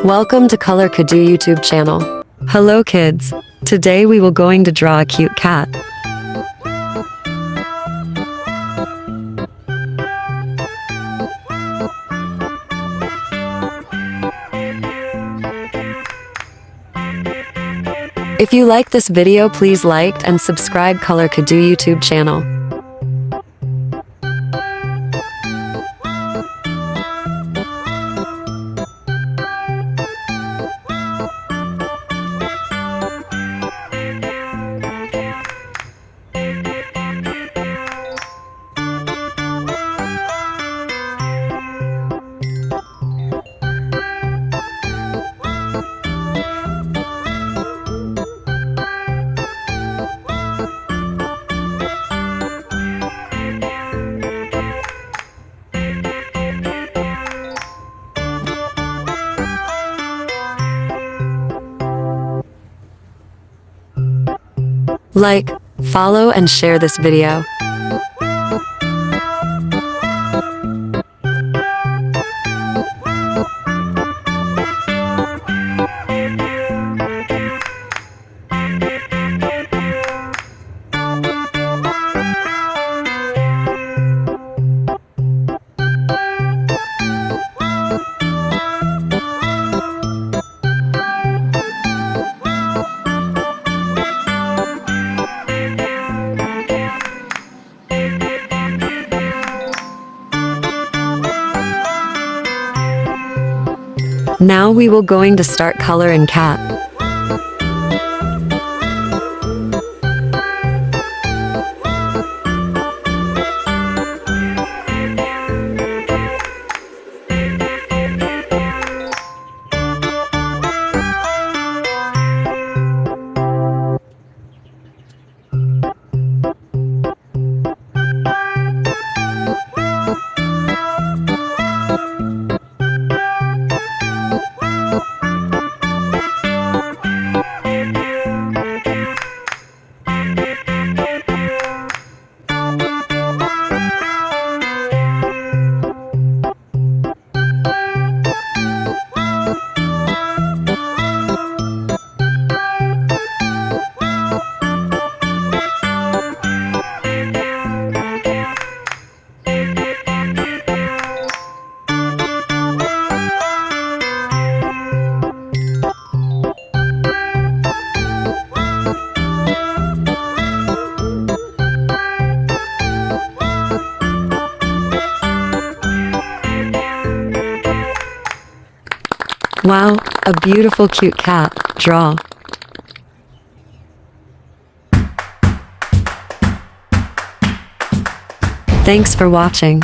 Welcome to Color Cadoo YouTube channel. Hello kids. Today we will going to draw a cute cat. If you like this video, please like and subscribe Color Cadoo YouTube channel. Like, follow and share this video. Now we will going to start coloring cat. Wow, a beautiful cute cat. Draw. Thanks for watching.